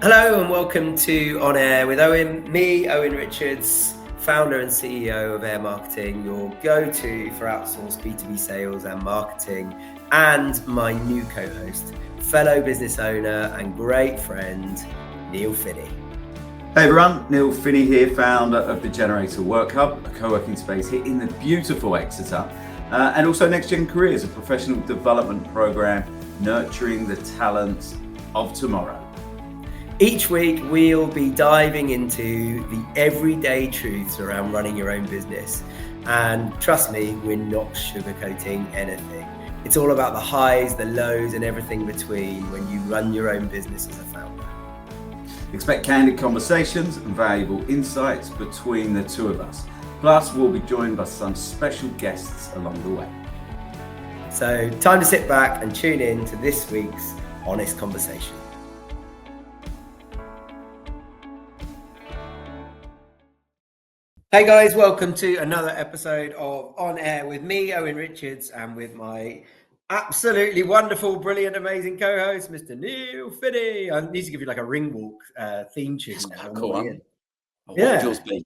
Hello and welcome to On Air with Owen. Me, Owen Richards, founder and CEO of Air Marketing, your go-to for outsourced B2B sales and marketing, and my new co-host, fellow business owner and great friend, Neil Finnie. Hey everyone, Neil Finnie here, founder of the Generator Work Hub, a co-working space here in the beautiful Exeter, and also Next Gen Careers, a professional development program nurturing the talents of tomorrow. Each week, we'll be diving into the everyday truths around running your own business. And trust me, we're not sugarcoating anything. It's all about the highs, the lows, and everything between when you run your own business as a founder. Expect candid conversations and valuable insights between the two of us. Plus, we'll be joined by some special guests along the way. So, time to sit back and tune in to this week's honest conversation. Hey guys, welcome to another episode of On Air with me, Owen Richards, and with my absolutely wonderful, brilliant, amazing co-host, Mr. Neil Finnie. I need to give you like a ring walk theme tune. Cool. What would yours be?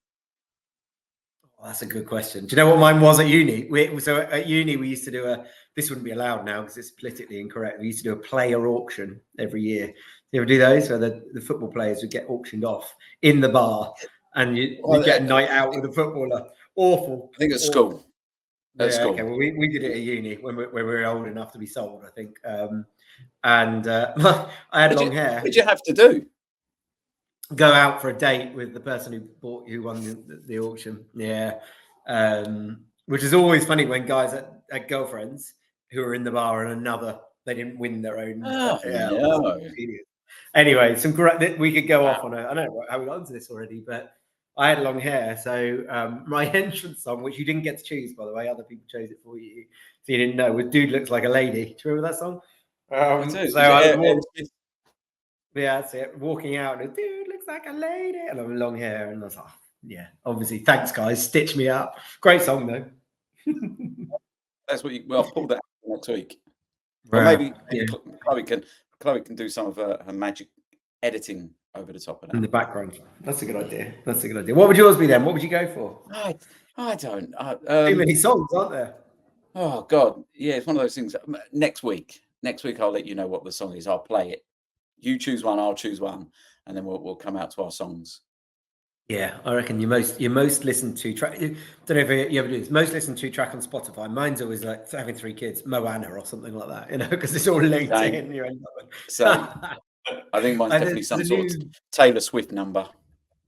Oh, that's a good question. Do you know what mine was at uni? So at uni, we used to do this wouldn't be allowed now because it's politically incorrect. We used to do a player auction every year. You ever do those? So the football players would get auctioned off in the bar. And you get a night out with a footballer. Awful. I think at school. School. Okay. Well, we did it at uni when we were old enough to be sold, I think. I had long hair. What did you have to do? Go out for a date with the person who won the auction. Yeah. Which is always funny when guys had girlfriends who were in the bar and they didn't win their own. No. Anyway, we could go off on I don't know how we got into this already, but I had long hair. So my entrance song, which you didn't get to choose, by the way, other people chose it for you. So you didn't know, was Dude Looks Like a Lady. Do you remember that song? That's it. Walking out and Dude Looks Like a Lady. And I have long hair. And I was like, yeah, obviously. Thanks, guys. Stitch me up. Great song, though. That's what I'll pull that next week. Or maybe Chloe can do some of her magic editing over the top of that. In the background. That's a good idea. What would yours be then? What would you go for? I don't. Too many songs, aren't there? Oh, God. Yeah, it's one of those things. Next week, I'll let you know what the song is. I'll play it. You choose one, I'll choose one. And then we'll come out to our songs. Yeah, I reckon your most listened to track. I don't know if you ever do this. Most listened to track on Spotify. Mine's always like having 3 kids, Moana or something like that. Because it's all linked in. You end up. So I think mine's definitely some sort of Taylor Swift number.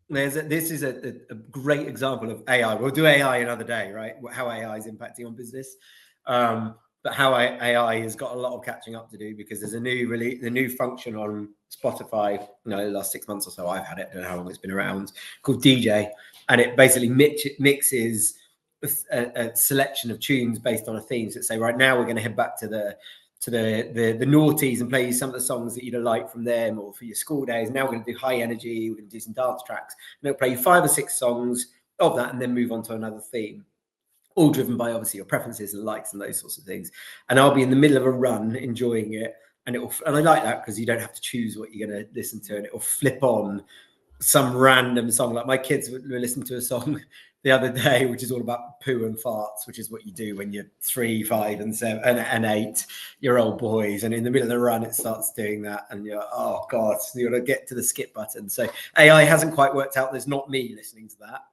This is a great example of AI. We'll do AI another day, right? How AI is impacting on business, but how AI has got a lot of catching up to do because there's a new function on Spotify. The last 6 months or so I've had it. I don't know how long it's been around. Called DJ, and it basically mixes a selection of tunes based on a theme. So say right now we're going to head back to the noughties and play you some of the songs that you'd like from them or for your school days. Now we're going to do high energy. We're going to do some dance tracks. And it'll play you 5 or 6 songs of that and then move on to another theme. All driven by obviously your preferences and likes and those sorts of things. And I'll be in the middle of a run enjoying it. And I like that because you don't have to choose what you're going to listen to, and it will flip on some random song. Like my kids were listening to a song the other day, which is all about poo and farts, which is what you do when you're 3, 5, and 7 and 8-year-old boys. And in the middle of the run, it starts doing that, and you're oh god, you're gonna get to the skip button. So AI hasn't quite worked out. There's not me listening to that.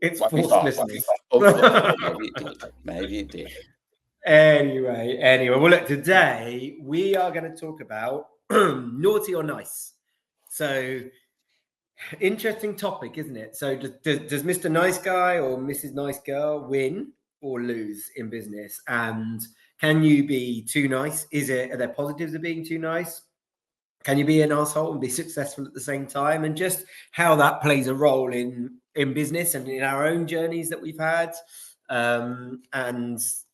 It's forced listening. Maybe it did. Anyway, well, look, today we are going to talk about naughty or nice. So, interesting topic, isn't it? So, does Mr. Nice Guy or Mrs. Nice Girl win or lose in business? And can you be too nice? Are there positives of being too nice? Can you be an asshole and be successful at the same time? And just how that plays a role in business and in our own journeys that we've had. And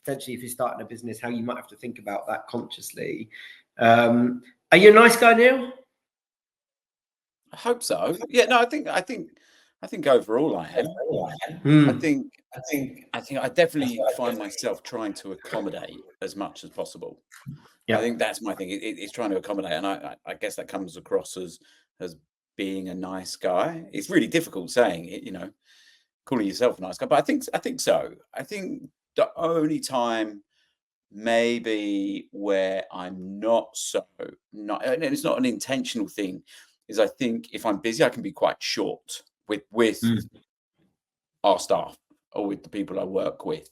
potentially if you're starting a business, how you might have to think about that consciously. Are you a nice guy, Neil? I hope so. Yeah, no, I think I think overall I am. I think I definitely find myself trying to accommodate as much as possible. I think that's my thing. It's trying to accommodate, and I guess that comes across as being a nice guy. It's really difficult saying it, calling yourself a nice guy, but I think so. I think the only time maybe where I'm not, and it's not an intentional thing, is I think if I'm busy, I can be quite short with our staff or with the people I work with,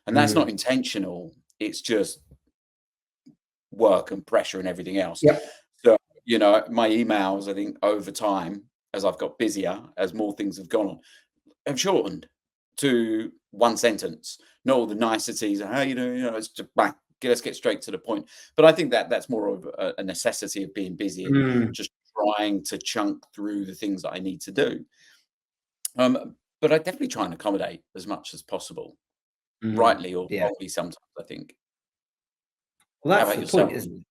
and that's not intentional. It's just work and pressure and everything else. So my emails, I think over time, as I've got busier, as more things have gone on, have shortened to one sentence, not all the niceties and how you doing, it's just bang, let's get straight to the point. But I think that's more of a necessity of being busy and just trying to chunk through the things that I need to do. But I definitely try and accommodate as much as possible, rightly or wrongly sometimes, I think. Well, that's the point, isn't it?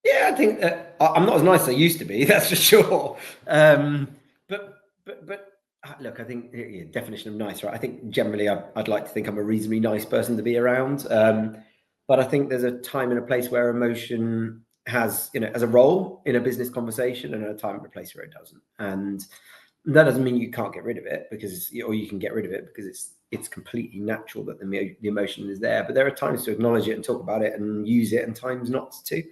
Yeah, I think I'm not as nice as I used to be, that's for sure. But look, I think definition of nice, right? I think generally I'd like to think I'm a reasonably nice person to be around. But I think there's a time and a place where emotion has, as a role in a business conversation, and a time and a place where it doesn't. And that doesn't mean you can't get rid of it or you can get rid of it because it's completely natural that the emotion is there. But there are times to acknowledge it and talk about it and use it, and times not to.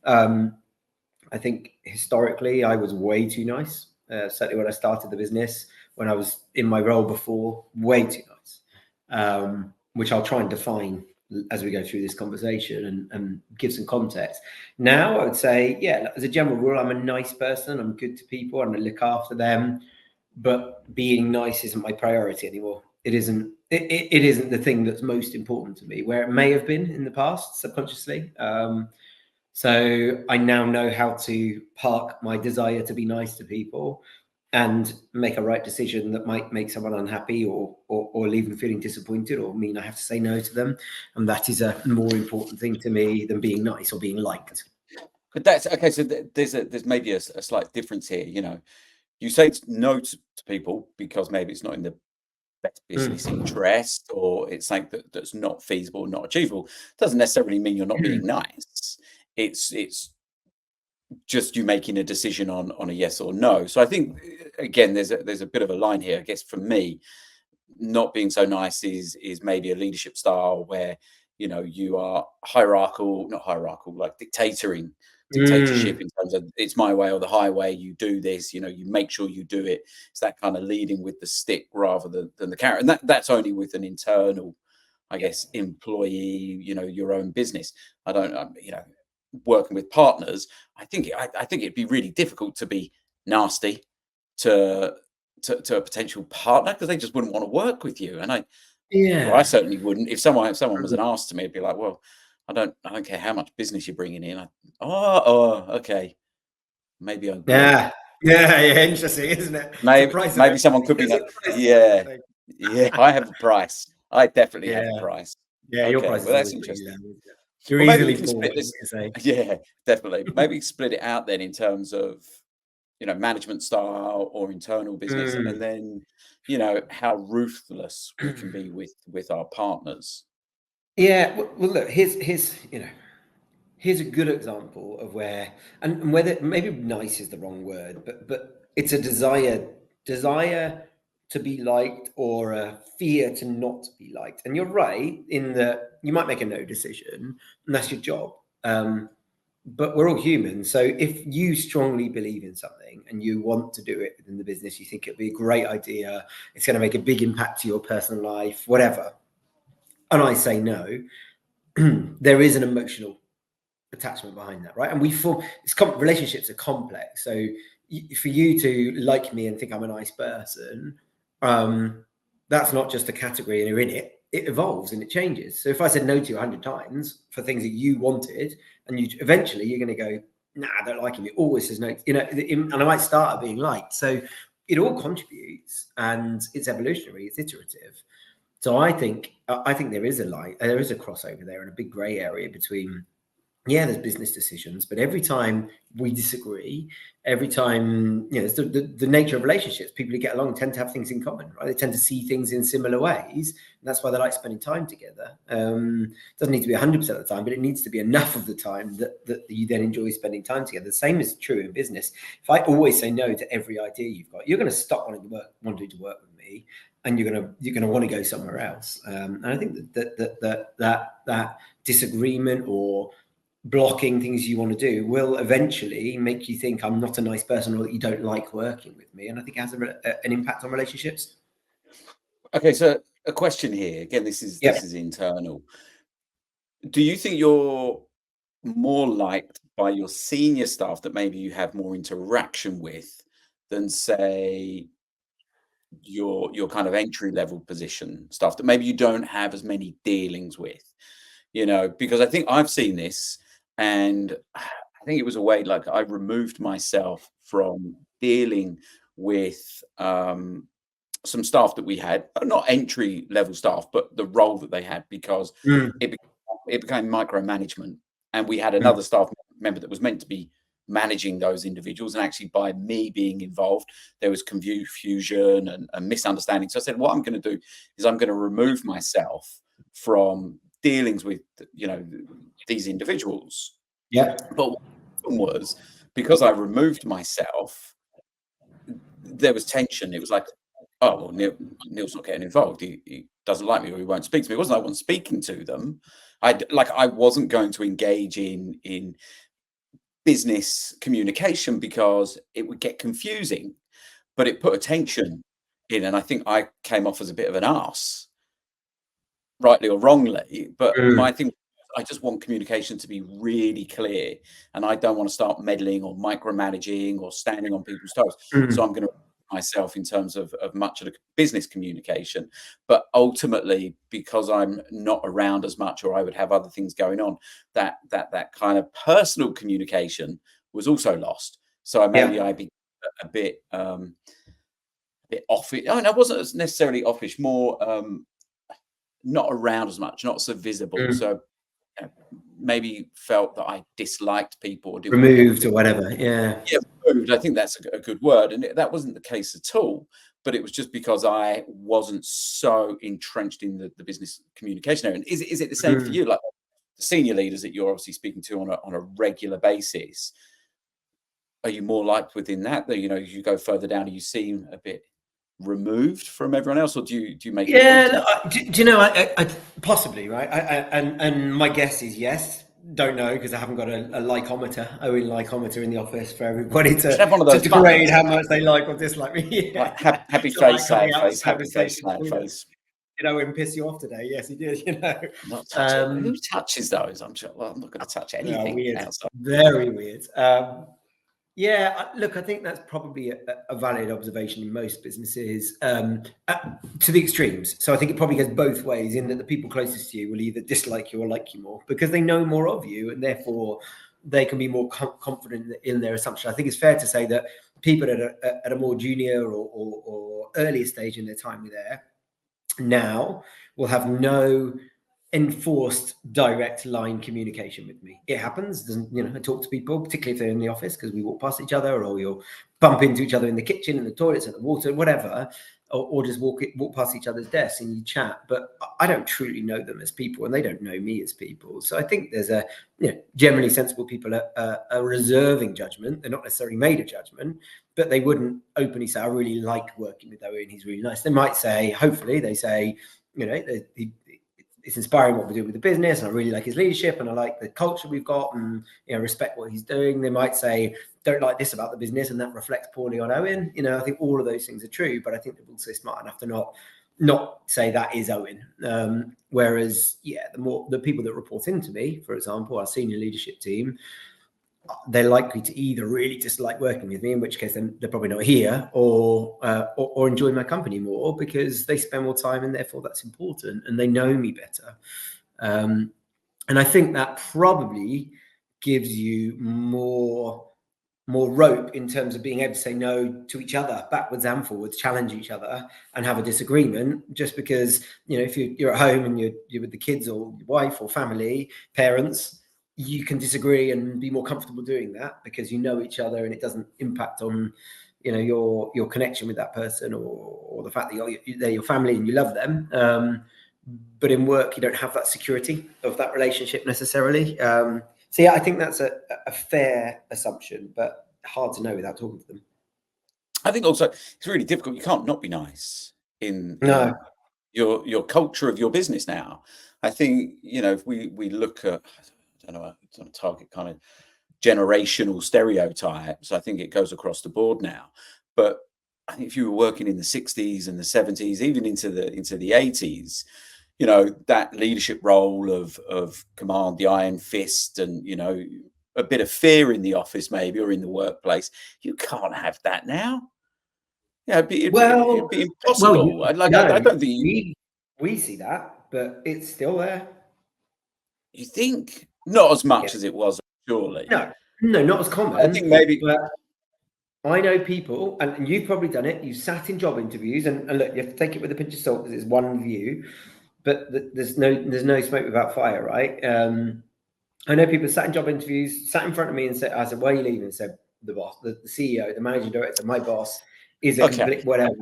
I think historically I was way too nice. Certainly when I started the business, when I was in my role before, way too nice, which I'll try and define as we go through this conversation and give some context. Now I would say, as a general rule, I'm a nice person. I'm good to people and I look after them, but being nice isn't my priority anymore. It isn't the thing that's most important to me, where it may have been in the past subconsciously. So I now know how to park my desire to be nice to people and make a right decision that might make someone unhappy or leave them feeling disappointed or mean I have to say no to them. And that is a more important thing to me than being nice or being liked. But that's okay. So there's maybe a slight difference here. You say no to people because maybe it's not in the best business interest, or it's something that's not feasible, not achievable. Doesn't necessarily mean you're not being nice. It's just you making a decision on a yes or no. So I think again, there's a bit of a line here. I guess for me, not being so nice is maybe a leadership style where you are not hierarchical, like dictatorship in terms of it's my way or the highway. You do this, you make sure you do it. It's that kind of leading with the stick rather than the carrot, and that's only with an internal, I guess, employee. Your own business. I don't, working with partners, I think it'd be really difficult to be nasty to a potential partner because they just wouldn't want to work with you. And I certainly wouldn't. If someone was an ask to me, it'd be like, well, I don't care how much business you're bringing in. Okay, maybe I yeah, interesting, isn't it? Maybe someone could be like, I have a price. I definitely have a price. Yeah, your price. Well, that's interesting. You're easily split this. Yeah, definitely. Maybe split it out then in terms of management style or internal business, and then how ruthless we can be with our partners. Yeah. Well, look, here's a good example of where and whether maybe nice is the wrong word, but it's a desire to be liked or a fear to not be liked. And you're right in that you might make a no decision, and that's your job. But we're all human. So if you strongly believe in something and you want to do it within the business, you think it'd be a great idea, it's going to make a big impact to your personal life, whatever, and I say no, there is an emotional attachment behind that, right? And relationships are complex. So for you to like me and think I'm a nice person, that's not just a category and you're in it. It evolves and it changes. So if I said no to you 100 times for things that you wanted, and eventually you're going to go, nah, I don't like him. It always says no, and I might start at being liked. So it all contributes, and it's evolutionary, it's iterative. So I think there is a crossover there and a big gray area between yeah, there's business decisions, but every time we disagree, every time, you know, it's the nature of relationships. People who get along tend to have things in common, right? They tend to see things in similar ways, and that's why they like spending time together. Doesn't need to be 100% of the time, but it needs to be enough of the time that you then enjoy spending time together. The same is true in business. If I always say no to every idea you've got, you're going to stop wanting to work with me, and you're gonna want to go somewhere else. And I think that disagreement or blocking things you want to do will eventually make you think I'm not a nice person, or that you don't like working with me. And I think it has an impact on relationships. Okay, so a question here. Again, this is internal. Do you think you're more liked by your senior staff that maybe you have more interaction with than, say, your kind of entry level position staff that maybe you don't have as many dealings with? You know, because I think I've seen this, and I think it was a way, like, I removed myself from dealing with some staff that we had, not entry level staff, but the role that they had, because it became micromanagement, and we had another staff member that was meant to be managing those individuals, and actually by me being involved, there was confusion and misunderstanding. So I said, what I'm going to do is I'm going to remove myself from dealings with, you know, these individuals. Yeah. But what was, because I removed myself, there was tension. It was like, oh, well, Neil's not getting involved. He doesn't like me, or he won't speak to me. It wasn't I wasn't speaking to them. I wasn't going to engage in business communication because it would get confusing, but it put a tension in, and I think I came off as a bit of an arse, rightly or wrongly. But my thing, I just want communication to be really clear, and I don't want to start meddling or micromanaging or standing on people's toes. So I'm going to myself in terms of much of the business communication, but ultimately, because I'm not around as much, or I would have other things going on, that kind of personal communication was also lost. So I'd be a bit off it. I mean, I wasn't necessarily offish, more not around as much, not so visible. So maybe felt that I disliked people, or removed or whatever. Yeah, removed. I think that's a good word, and that wasn't the case at all. But it was just because I wasn't so entrenched in the business communication area. And is it the same for you? Like the senior leaders that you're obviously speaking to on a regular basis, are you more liked within that? That, you know, as you go further down, you seem a bit removed from everyone else, or do you make do you know, I possibly, right? And my guess is yes. Don't know, because I haven't got a Owen lycometer in the office for everybody to grade how much they like or dislike me. Like happy face, sad face, happy face, sad face. Did Owen piss you off today? Yes, he did. You know, not touching. Who touches those? I'm sure. Well, I'm not going to touch anything. Weird. Outside. Very weird. Yeah, look, I think that's probably a valid observation in most businesses, to the extremes. So I think it probably goes both ways, in that the people closest to you will either dislike you or like you more, because they know more of you, and therefore they can be more confident in their assumption. I think it's fair to say that people at a more junior or earlier stage in their time with Air now will have no enforced direct line communication with me. It happens, you know, I talk to people, particularly if they're in the office, because we walk past each other, or you'll bump into each other in the kitchen, in the toilets, at the water, whatever, or just walk past each other's desks and you chat. But I don't truly know them as people, and they don't know me as people. So I think there's generally sensible people are reserving judgment. They're not necessarily made a judgment, but they wouldn't openly say, I really like working with Owen, he's really nice. They might say, hopefully they say, you know, it's inspiring what we're doing with the business, and I really like his leadership, and I like the culture we've got, and, you know, respect what he's doing. They might say, don't like this about the business, and that reflects poorly on Owen. You know, I think all of those things are true, but I think they're also smart enough to not say that is Owen. Whereas, the people that report into me, for example, our senior leadership team, they're likely to either really dislike working with me, in which case they're probably not here, or enjoy my company more because they spend more time, and therefore that's important, and they know me better. And I think that probably gives you more rope in terms of being able to say no to each other, backwards and forwards, challenge each other and have a disagreement. Just because, you know, if you're at home and you're with the kids or your wife or family, parents, you can disagree and be more comfortable doing that because you know each other and it doesn't impact on, you know, your connection with that person or the fact that they're your family and you love them. But in work, you don't have that security of that relationship necessarily. So yeah, I think that's a fair assumption, but hard to know without talking to them. I think also it's really difficult. You can't not be nice in your culture of your business now. I think, you know, if we look at, I don't know, it's on a target kind of generational stereotypes, I think it goes across the board now. But I think if you were working in the 60s and the 70s, even into the 80s, you know, that leadership role of command, the iron fist, and, you know, a bit of fear in the office maybe or in the workplace, you can't have that now. Yeah, it'd be impossible. I don't think we see that, but it's still there. You think not as much as it was, surely. No, not as common. I think maybe. But I know people, and you've probably done it. You sat in job interviews, and look, you have to take it with a pinch of salt because it's one view. But there's no smoke without fire, right? I know people sat in job interviews, sat in front of me and said, "I said, why are you leaving?" And said, "The boss, the CEO, the managing director, my boss is a complete whatever."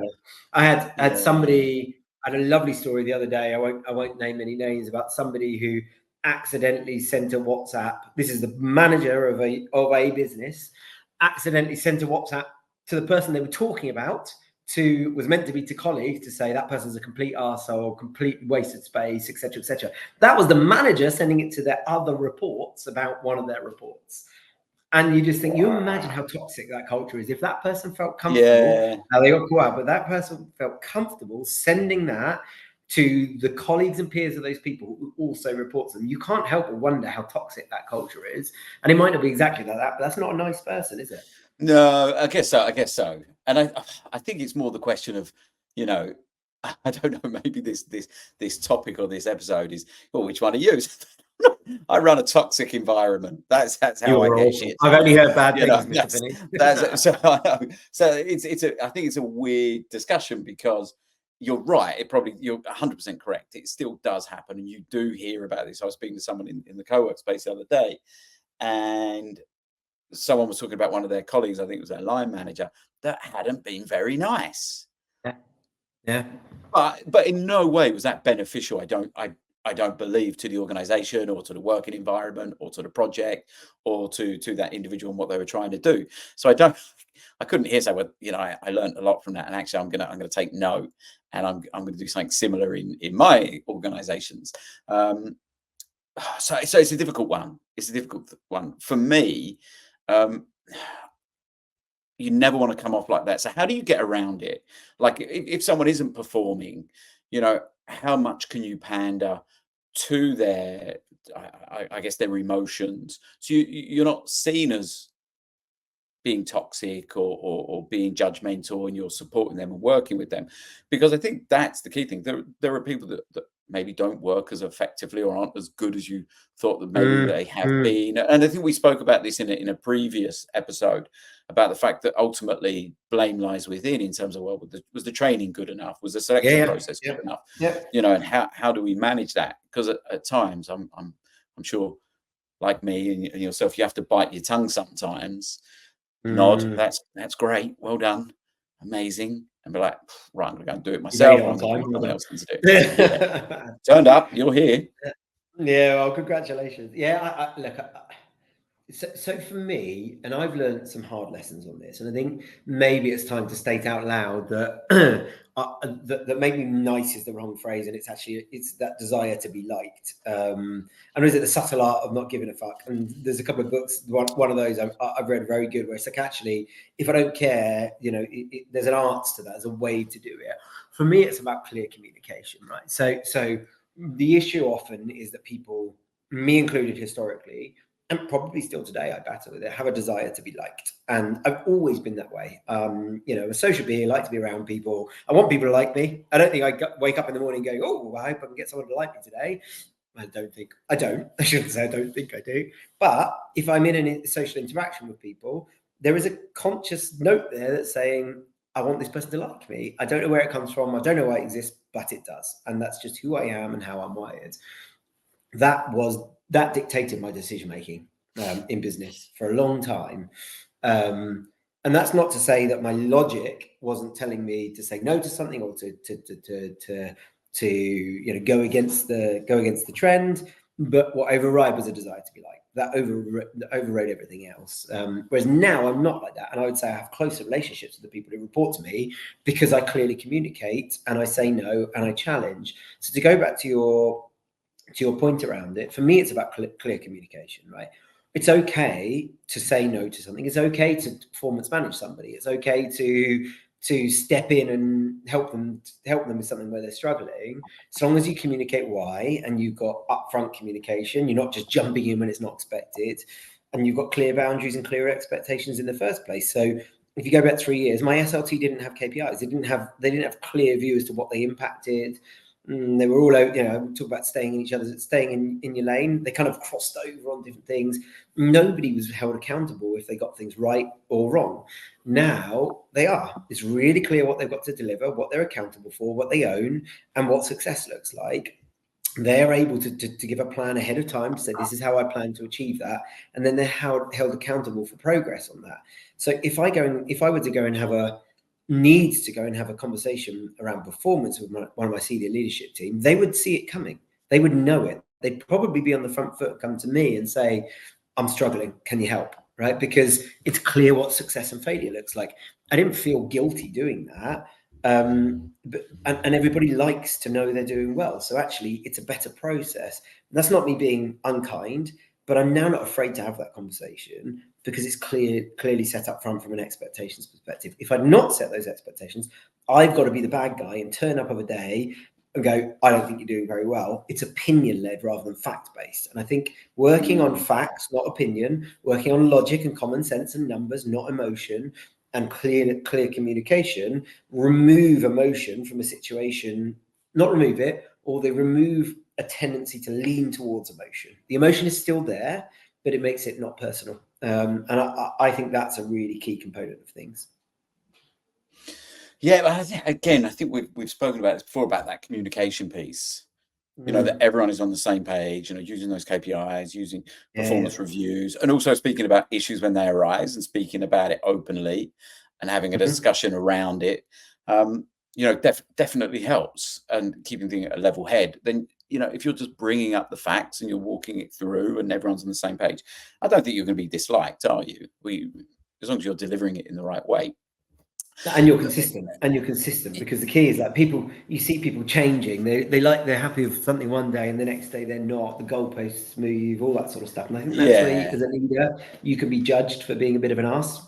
I had somebody. I had a lovely story the other day. I won't name any names about somebody who accidentally sent a WhatsApp. This is the manager of a business. Accidentally sent a WhatsApp to the person they were talking about. Was meant to be to colleagues to say that person's a complete arsehole, complete waste of space, etc., etc. That was the manager sending it to their other reports about one of their reports. And you just think, you imagine how toxic that culture is. If that person felt comfortable, now they got caught out, but that person felt comfortable sending that to the colleagues and peers of those people who also report them. You can't help but wonder how toxic that culture is. And it might not be exactly like that, but that's not a nice person, is it? No, I guess so. And I think it's more the question of, you know, I don't know, maybe this topic or this episode is, well, which one are you? I run a toxic environment. That's how I get shit. I've only heard bad things, Mr. Finnie. I think it's a weird discussion because you're right. You're 100% correct. It still does happen, and you do hear about this. I was speaking to someone in the co-work space the other day, and someone was talking about one of their colleagues, I think it was their line manager, that hadn't been very nice. Yeah. But in no way was that beneficial. I don't believe, to the organization or to the working environment or to the project or to that individual and what they were trying to do. So I couldn't hear say, well, you know, I learned a lot from that, and actually I'm gonna take note, and I'm gonna do something similar in my organizations. So it's a difficult one. It's a difficult one for me. You never want to come off like that. So how do you get around it? Like if someone isn't performing, you know, how much can you pander to their, I guess, their emotions? So you're not seen as being toxic or being judgmental, and you're supporting them and working with them, because I think that's the key thing. There are people that maybe don't work as effectively or aren't as good as you thought that maybe they have been. And I think we spoke about this in a previous episode about the fact that ultimately blame lies within, in terms of, well, was the training good enough? Was the selection process good enough? You know, and how do we manage that? Because at times I'm sure, like me and yourself, you have to bite your tongue sometimes. Nod, that's great, well done, amazing, and be like, right, I'm gonna go and do it myself. I'm gonna do something else to do. Turned up, you're here. Yeah, well, congratulations. Yeah, look, so for me, and I've learned some hard lessons on this, and I think maybe it's time to state out loud that that maybe nice is the wrong phrase, and it's that desire to be liked. And is it the subtle art of not giving a fuck? And there's a couple of books. One of those I've read very good, where it's like, actually, if I don't care, you know, there's an art to that. There's a way to do it. For me, it's about clear communication, right? So the issue often is that people, me included historically, and probably still today, I battle with it, have a desire to be liked. And I've always been that way. You know, a social being, I like to be around people. I want people to like me. I don't think I wake up in the morning going, oh, I hope I can get someone to like me today. I shouldn't say I don't think I do. But if I'm in a social interaction with people, there is a conscious note there that's saying, I want this person to like me. I don't know where it comes from. I don't know why it exists, but it does. And that's just who I am and how I'm wired. That was that dictated my decision making in business for a long time. And that's not to say that my logic wasn't telling me to say no to something or to you know, go against the trend. But what override was a desire to be like that. Overrode everything else. Whereas now I'm not like that, and I would say I have closer relationships with the people who report to me because I clearly communicate and I say no and I challenge. So to go back to your point around it, for me, it's about clear communication, right? It's okay to say no to something. It's okay to performance manage somebody. It's okay to step in and help them with something where they're struggling, as long as you communicate why and you've got upfront communication. You're not just jumping in when it's not expected, and you've got clear boundaries and clear expectations in the first place. So if you go back 3 years, my SLT didn't have KPIs. They didn't have clear view as to what they impacted. They were all, you know, talk about staying in your lane. They kind of crossed over on different things. Nobody was held accountable if they got things right or wrong. Now they are. It's really clear what they've got to deliver, what they're accountable for, what they own, and what success looks like. They're able to give a plan ahead of time to say, this is how I plan to achieve that. And then they're held accountable for progress on that. So if I were to go and have a conversation around performance with one of my senior leadership team, they would see it coming. They would know it. They'd probably be on the front foot, come to me and say, I'm struggling. Can you help? Right? Because it's clear what success and failure looks like. I didn't feel guilty doing that. And everybody likes to know they're doing well. So actually, it's a better process. And that's not me being unkind, but I'm now not afraid to have that conversation because it's clearly set up front from an expectations perspective. If I'd not set those expectations, I've got to be the bad guy and turn up of a day and go, I don't think you're doing very well. It's opinion-led rather than fact-based. And I think working on facts, not opinion, working on logic and common sense and numbers, not emotion, and clear communication, remove emotion from a situation, not remove it, or they remove a tendency to lean towards emotion. The emotion is still there, but it makes it not personal. And I think that's a really key component of things. Yeah, I think we've spoken about this before, about that communication piece. You know, that everyone is on the same page, you know, using those KPIs, using performance reviews, and also speaking about issues when they arise and speaking about it openly and having a discussion around it, you know, definitely helps, and keeping things at a level head. Then, you know, if you're just bringing up the facts and you're walking it through and everyone's on the same page, I don't think you're going to be disliked, are you? As long as you're delivering it in the right way. And you're consistent, because the key is that you see people changing. They're happy with something one day and the next day they're not. The goalposts move, all that sort of stuff. And I think that's where, as a leader, you can be judged for being a bit of an arse.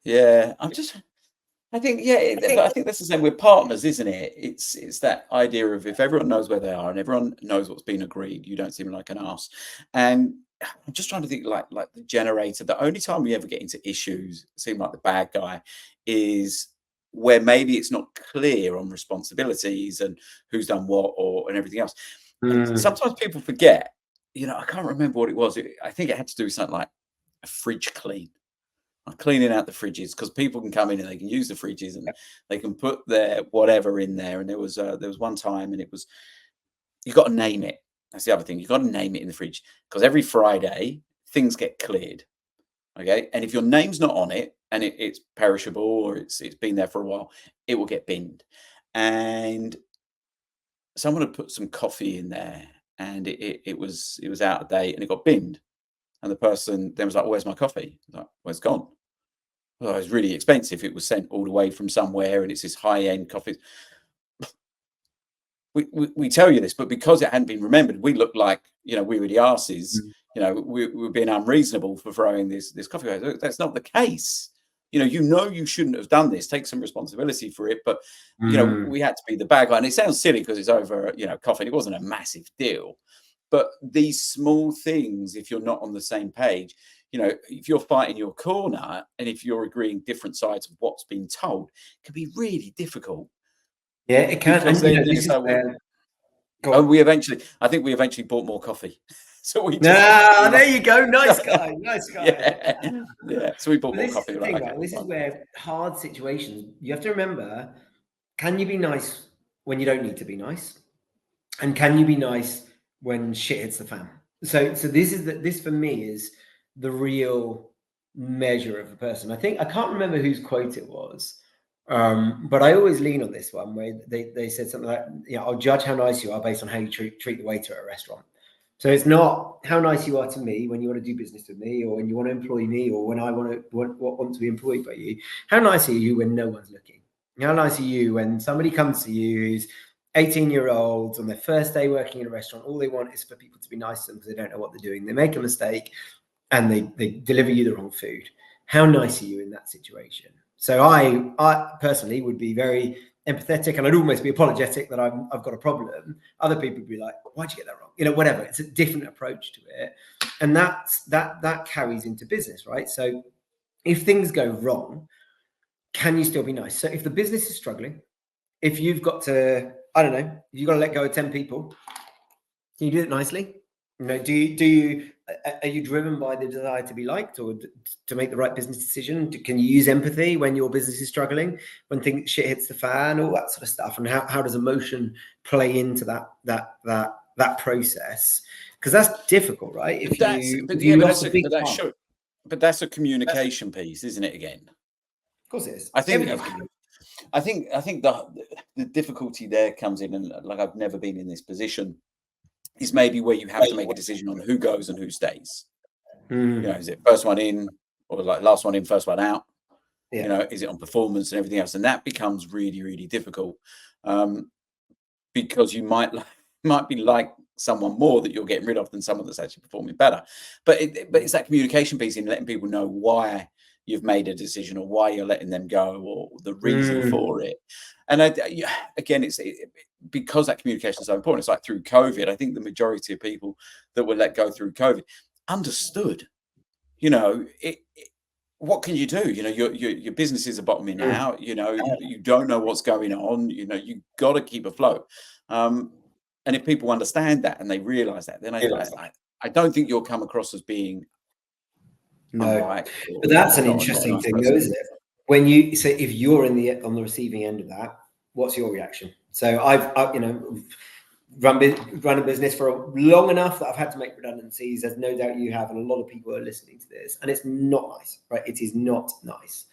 Yeah, I think that's the same with partners, isn't it? It's that idea of, if everyone knows where they are and everyone knows what's been agreed, you don't seem like an arse. And I'm just trying to think, like the generator. The only time we ever get into issues, seem like the bad guy, is where maybe it's not clear on responsibilities and who's done what and everything else. And sometimes people forget. You know, I can't remember what it was. I think it had to do with something like a fridge clean. Cleaning out the fridges, because people can come in and they can use the fridges and they can put their whatever in there. And there was one time, and it was, you got to name it. That's the other thing. You got to name it in the fridge, because every Friday things get cleared. Okay, and if your name's not on it and it's perishable or it's been there for a while, it will get binned. And someone had put some coffee in there, and it was out of date and it got binned. And the person then was like, "Where's my coffee?" I was like, "Well, it's gone." Well, it was really expensive. It was sent all the way from somewhere, and it's this high-end coffee. We tell you this, but because it hadn't been remembered, we look like, you know, we were the arses. You know, we were being unreasonable for throwing this coffee away. That's not the case. You you shouldn't have done this. Take some responsibility for it. But you know, we had to be the bad guy. And it sounds silly because it's over, you know, coffee. It wasn't a massive deal. But these small things, if you're not on the same page, you know, if you're fighting your corner and if you're agreeing different sides of what's been told, it can be really difficult. Yeah, it can. And we eventually bought more coffee. So we there you go. Nice guy. Nice guy. Yeah. So we bought more coffee. This is where hard situations, you have to remember, can you be nice when you don't need to be nice? And can you be nice when shit hits the fan. So this for me is the real measure of a person. I can't remember whose quote it was, but I always lean on this one where they said something like, I'll judge how nice you are based on how you treat the waiter at a restaurant. So it's not how nice you are to me when you want to do business with me, or when you want to employ me, or when I want to be employed by you. How nice are you when no one's looking? How nice are you when somebody comes to you who's 18-year-olds on their first day working in a restaurant? All they want is for people to be nice to them because they don't know what they're doing. They make a mistake and they deliver you the wrong food. How nice are you in that situation? So I personally would be very empathetic, and I'd almost be apologetic that I've got a problem. Other people would be like, why'd you get that wrong? Whatever. It's a different approach to it. And that carries into business, right? So if things go wrong, can you still be nice? So if the business is struggling, if you've got to, I don't know, you've got to let go of 10 people, can you do it nicely? Are you driven by the desire to be liked, or to make the right business decision? Can you use empathy when your business is struggling, when shit hits the fan, all that sort of stuff? And how does emotion play into that process? Because that's difficult, right? But that's a communication piece, isn't it? Again, of course it is. I think the difficulty there comes in, and like, I've never been in this position, is maybe where you have to make a decision on who goes and who stays. Is it first one in, or like last one in, first one out? Is it on performance and everything else? And that becomes really, really difficult, because you might be like someone more that you're getting rid of than someone that's actually performing better. But it's that communication piece in letting people know why you've made a decision, or why you're letting them go, or the reason for it. And again, it's because that communication is so important. It's like through COVID, I think the majority of people that were let go through COVID understood, what can you do? Your businesses are bottoming out, you don't know what's going on, you got to keep afloat. And if people understand that and they realize that, then I don't think you'll come across as being but that's an interesting thing, though, isn't it? When you say, if you're on the receiving end of that, what's your reaction? So I've run a business for long enough that I've had to make redundancies. There's no doubt you have, and a lot of people are listening to this, and it's not nice, right? It is not nice.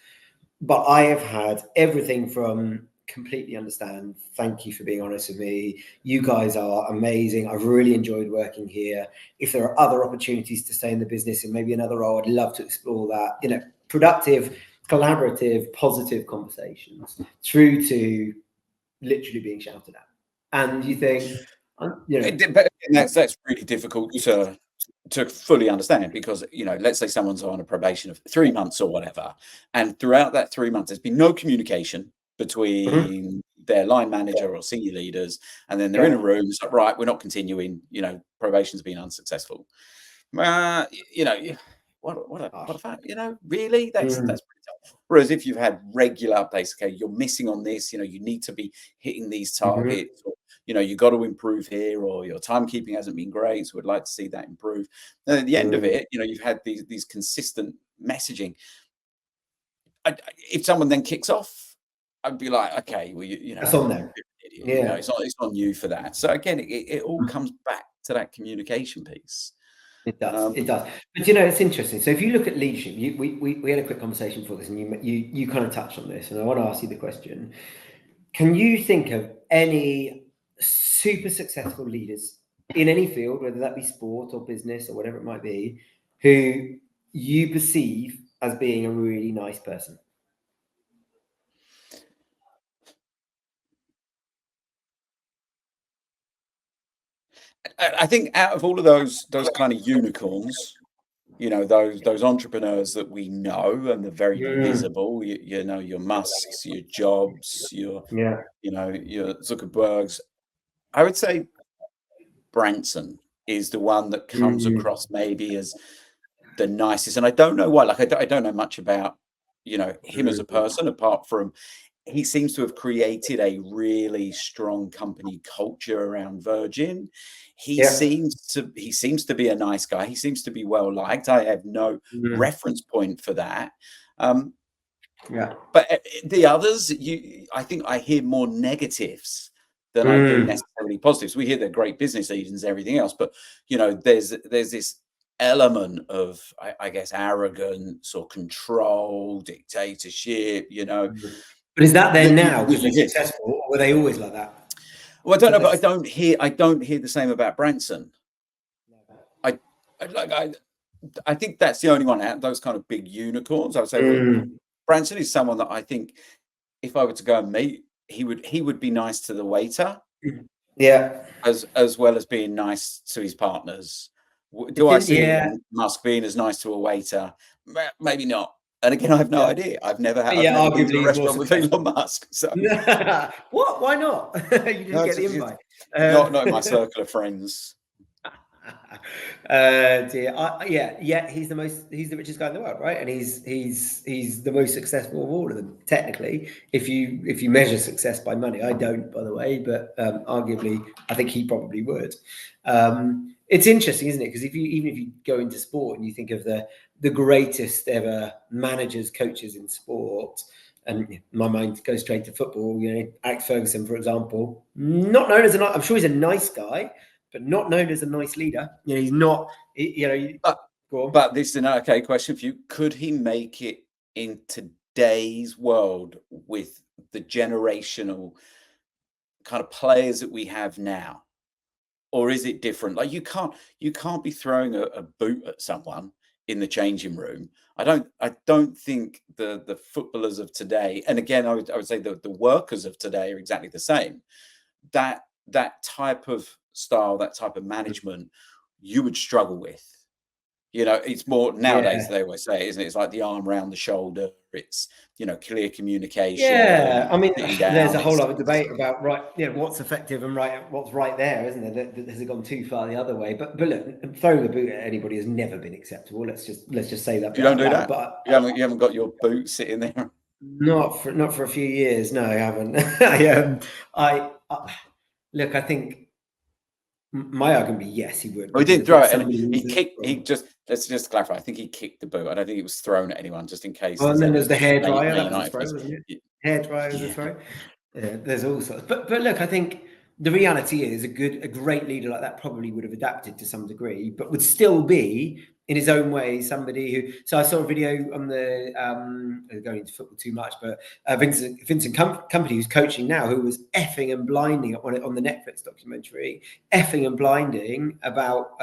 But I have had everything from completely understand, thank you for being honest with me, you guys are amazing, I've really enjoyed working here, if there are other opportunities to stay in the business and maybe another role, I'd love to explore that. Productive, collaborative, positive conversations, through to literally being shouted at. And you think, but that's really difficult to fully understand, because let's say someone's on a probation of 3 months or whatever, and throughout that 3 months there's been no communication between their line manager or senior leaders, and then they're in a room, it's like, right, we're not continuing, probation's been unsuccessful. What a fact, really, that's pretty tough. Whereas if you've had regular updates, okay, you're missing on this, you need to be hitting these targets, or you got to improve here, or your timekeeping hasn't been great, so we'd like to see that improve. And at the end of it, you've had these consistent messaging. If someone then kicks off, I'd be like, okay, well, it's on there. It's on you for that. So again, it all comes back to that communication piece. It does. It does. But it's interesting. So if you look at leadership, we had a quick conversation for this, and you kind of touched on this, and I want to ask you the question: can you think of any super successful leaders in any field, whether that be sport or business or whatever it might be, who you perceive as being a really nice person? I think out of all of those kind of unicorns, those entrepreneurs that we know and they're very visible, your Musks, your Jobs, your Zuckerbergs, I would say Branson is the one that comes across maybe as the nicest. And I don't know why. Like, I don't know much about him as a person, apart from he seems to have created a really strong company culture around Virgin. He seems to be a nice guy. He seems to be well liked. I have no reference point for that. But the others, I think I hear more negatives than I do necessarily positives. We hear they're great business leaders and everything else, but you know, there's this element of, I guess, arrogance or control, dictatorship, you know. But is that there now because they're successful, or were they always like that? Well, I don't know, but I don't hear the same about Branson. I think that's the only one out, those kind of big unicorns. I would say Branson is someone that I think if I were to go and meet, he would be nice to the waiter. Yeah. As well as being nice to his partners. Do I see Elon Musk being as nice to a waiter? Maybe not. And again, I have no idea. I've never had been to a restaurant with Elon Musk. So. What? Why not? You didn't get the invite. Not in my circle of friends. Dear. He's the richest guy in the world, right? And he's the most successful of all of them, technically. If you measure success by money, I don't, by the way, but arguably, I think he probably would. It's interesting, isn't it? Because even if you go into sport and you think of the greatest ever managers, coaches in sport, and my mind goes straight to football. You know, Alex Ferguson, for example, not known as I'm sure he's a nice guy, but not known as a nice leader. You know, he's not. But this is an okay question for you. Could he make it in today's world with the generational kind of players that we have now, or is it different? Like you can't be throwing a boot at someone in the changing room. I don't think the footballers of today, and again, I would say the workers of today are exactly the same. That type of style, that type of management, you would struggle with. You know, it's more nowadays, they always say, isn't it? It's like the arm around the shoulder. It's, you know, clear communication. Yeah, I mean, there's a whole lot of debate about what's effective and what's right there, isn't there? Has it gone too far the other way? But look, throwing the boot at anybody has never been acceptable. Let's just say that. You don't do that. But you haven't got your boot sitting there. Not for a few years. No, I haven't. Look, I think. My argument would be yes, he would. Well, he didn't throw it. And he kicked. Let's just clarify. I think he kicked the boot. I don't think it was thrown at anyone, just in case. Well, and then there's the hairdryer. That was a throw, wasn't it? Hairdryer was a throw. Yeah, there's all sorts. But look, I think the reality is a great leader like that probably would have adapted to some degree, but would still be in his own way somebody who. So I saw a video on the going into football too much, but Vincent Company, who's coaching now, who was effing and blinding on the Netflix documentary, effing and blinding about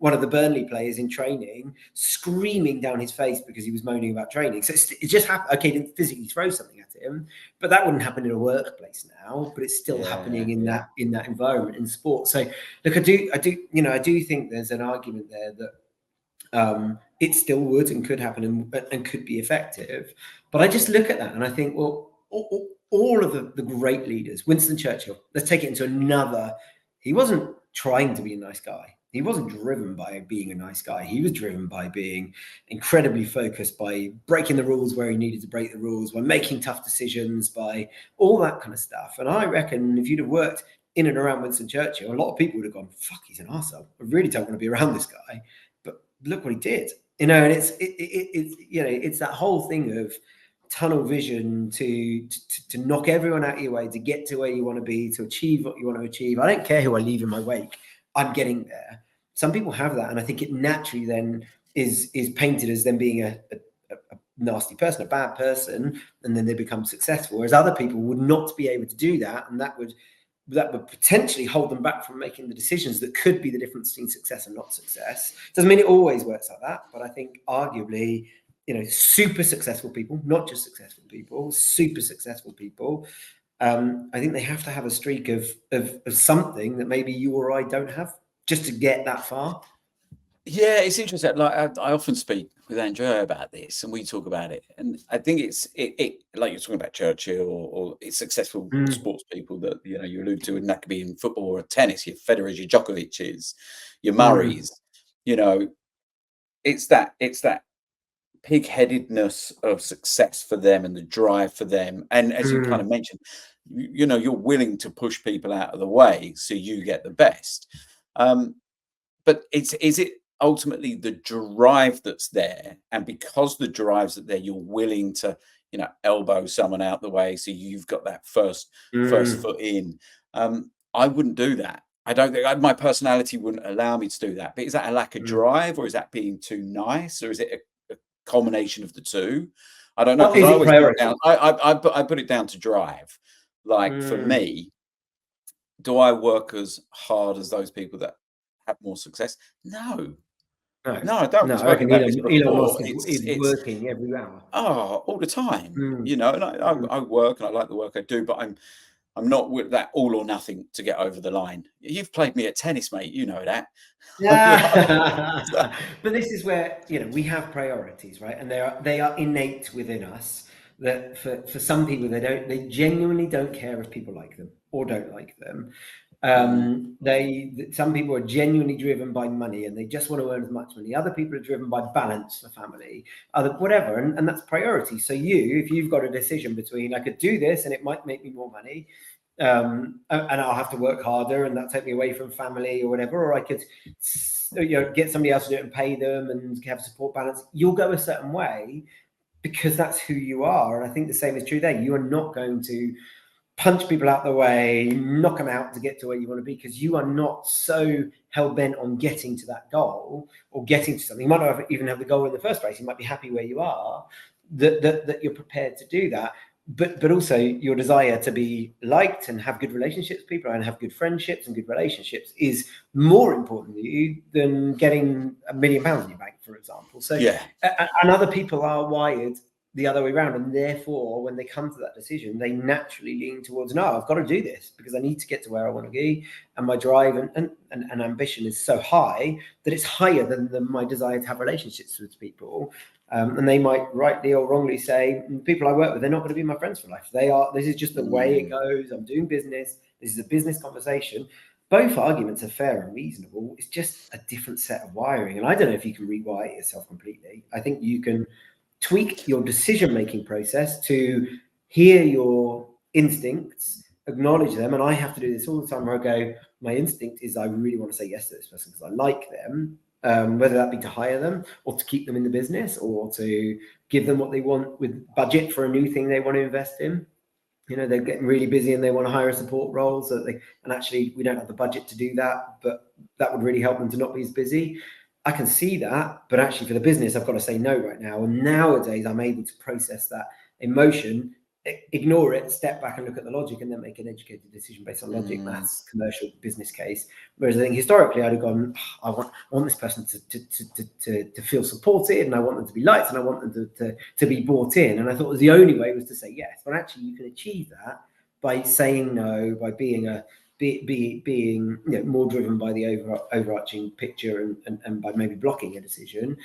one of the Burnley players in training, screaming down his face because he was moaning about training. So it just happened. Okay, he didn't physically throw something at him, but that wouldn't happen in a workplace now. But it's still happening in that environment in sport. So look, I do think there's an argument there that. It still would and could happen and could be effective. But I just look at that and I think, well, all of the great leaders, Winston Churchill, let's take it into another. He wasn't trying to be a nice guy. He wasn't driven by being a nice guy. He was driven by being incredibly focused, by breaking the rules where he needed to break the rules, by making tough decisions, by all that kind of stuff. And I reckon if you'd have worked in and around Winston Churchill, a lot of people would have gone, fuck, he's an arsehole. I really don't want to be around this guy. Look what he did, and it's it's that whole thing of tunnel vision to knock everyone out of your way to get to where you want to be, to achieve what you want to achieve. I don't care who I leave in my wake. I'm getting there. Some people have that, and I think it naturally then is painted as them being a nasty person, a bad person, and then they become successful. Whereas other people would not be able to do that, and that would potentially hold them back from making the decisions that could be the difference between success and not success. Doesn't mean it always works like that, but I think arguably, super successful people, not just successful people, super successful people, I think they have to have a streak of something that maybe you or I don't have just to get that far. Yeah, it's interesting. Like I often speak with Andrea about this, and we talk about it. And I think it's like you're talking about Churchill or it's successful sports people that you allude to, and that could be in football or tennis. Your Federers, your Djokovic's, your Murrays. It's that pig-headedness of success for them and the drive for them. And as you kind of mentioned, you're willing to push people out of the way so you get the best. But is it ultimately the drive that's there, and because the drive's there, you're willing to elbow someone out the way so you've got that first foot in? I wouldn't do that. I don't think my personality wouldn't allow me to do that. But is that a lack of drive, or is that being too nice, or is it a combination of the two? I don't know. What is I it always put it priority? down. I put it down to drive. Like for me, do I work as hard as those people that have more success? No, I don't. We've spoken about this Elon Musk before. is working every hour. Oh, all the time. You know, and I work and I like the work I do, but I'm not with that all or nothing to get over the line. You've played me at tennis, mate. You know that. Yeah. But this is where, you know, we have priorities, right? And they are innate within us, that for some people, they genuinely don't care if people like them or don't like them. Some people are genuinely driven by money and they just want to earn as much money. Other people are driven by balance for family, whatever, and that's priority. So if you've got a decision between, I could do this and it might make me more money, and I'll have to work harder and that'll take me away from family or whatever, or I could, you know, get somebody else to do it and pay them and have support balance. You'll go a certain way because that's who you are. And I think the same is true there. You are not going to punch people out the way, knock them out to get to where you want to be, because you are not so hell-bent on getting to that goal or getting to something. You might not even have the goal in the first place. You might be happy where you are, that you're prepared to do that. But also your desire to be liked and have good relationships with people and have good friendships and good relationships is more important to you than getting £1 million in your bank, for example. So and other people are wired the other way around, and therefore when they come to that decision, they naturally lean towards, no, I've got to do this because I need to get to where I want to be, and my drive and ambition is so high that it's higher than my desire to have relationships with people. And they might rightly or wrongly say, people I work with, they're not going to be my friends for life. This is just the way it goes. I'm doing business. This is a business conversation. Both arguments are fair and reasonable. It's just a different set of wiring. And I don't know if you can rewire yourself completely. I think you can tweak your decision-making process to hear your instincts, acknowledge them. And I have to do this all the time where I go, my instinct is I really want to say yes to this person because I like them. Whether that be to hire them or to keep them in the business or to give them what they want with budget for a new thing they want to invest in. You know, they're getting really busy and they want to hire a support role, and actually we don't have the budget to do that, but that would really help them to not be as busy. I can see that, but actually for the business, I've got to say no right now. And nowadays I'm able to process that emotion, ignore it, step back and look at the logic, and then make an educated decision based on logic, maths, commercial, business case. Whereas I think historically I'd have gone, I want this person to feel supported, and I want them to be liked, and I want them to be bought in. And I thought the only way was to say yes. But actually you can achieve that by saying no, by being being you know, more driven by the overarching picture and by maybe blocking a decision.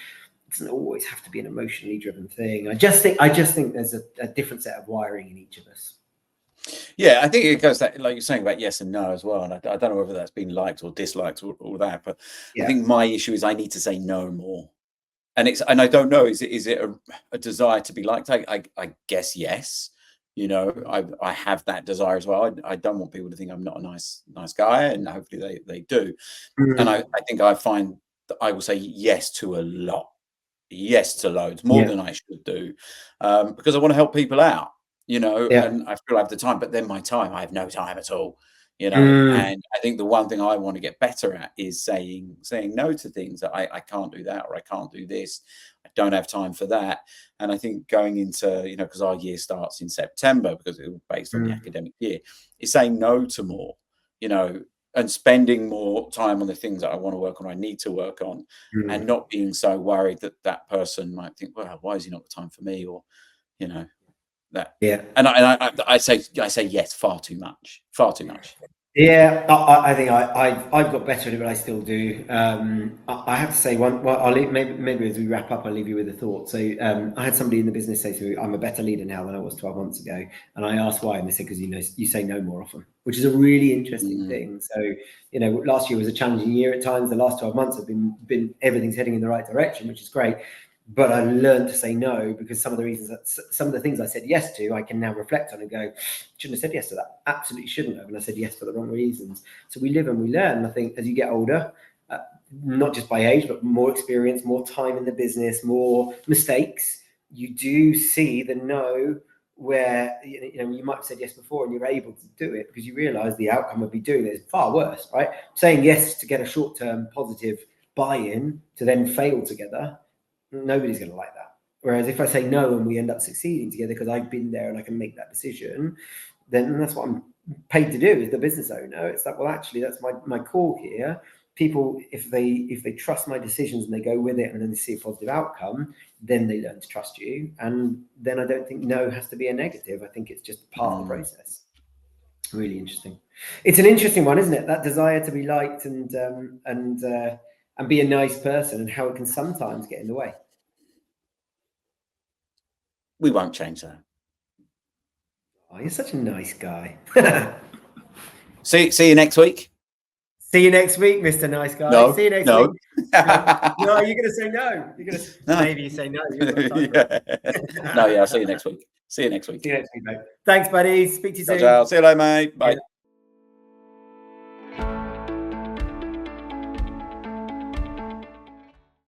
It doesn't always have to be an emotionally driven thing. I just think there's a different set of wiring in each of us. Yeah, I think it goes that, like you're saying about yes and no as well. And I don't know whether that's been liked or disliked or all that, but I think my issue is I need to say no more. And I don't know, is it a desire to be liked? I guess yes. You know, I have that desire as well. I don't want people to think I'm not a nice guy, and hopefully they do. And I think I find that I will say yes to a lot. Yes to loads, more than I should do, because I want to help people out, you know, and I feel I have the time, but then my time, I have no time at all, you know. And I think the one thing I want to get better at is saying no to things that I can't do that, or I can't do this. I don't have time for that. And I think going into, you know, because our year starts in September, because it's based on the academic year, is saying no to more, you know, and spending more time on the things that I want to work on, I need to work on, and not being so worried that person might think, well, why is he not got time for me? Or, you know, that. Yeah. And I say yes far too much. Yeah, I think I've got better at it, but I still do. I have to say I'll leave, maybe as we wrap up, I'll leave you with a thought. So I had somebody in the business say to me, I'm a better leader now than I was 12 months ago. And I asked why, and they said, because, you know, you say no more often, which is a really interesting thing. So, you know, last year was a challenging year at times. The last 12 months have been everything's heading in the right direction, which is great. But I learned to say no, because some of the things I said yes to, I can now reflect on and go, shouldn't have said yes to that. Absolutely shouldn't have. And I said yes for the wrong reasons. So we live and we learn. And I think as you get older, not just by age, but more experience, more time in the business, more mistakes, you do see the no where you might have said yes before and you're able to do it because you realize the outcome of be doing it is far worse, right? Saying yes to get a short-term positive buy-in to then fail together, nobody's going to like that. Whereas if I say no and we end up succeeding together because I've been there and I can make that decision, then that's what I'm paid to do as the business owner. It's like, well, actually, that's my call here. People, if they trust my decisions and they go with it and then they see a positive outcome, then they learn to trust you. And then I don't think no has to be a negative. I think it's just part of the process. Really interesting. It's an interesting one, isn't it? That desire to be liked and be a nice person, and how it can sometimes get in the way. We won't change that. Oh, you're such a nice guy. See you next week. See you next week, Mr. Nice Guy. No, see you next no. week. No, you're going to say no. Maybe you say no. No, yeah, I'll see you next week. See you next week. See you next week, mate. Thanks, buddy. Speak to you soon. Ciao. See you later, mate. Bye. Yeah.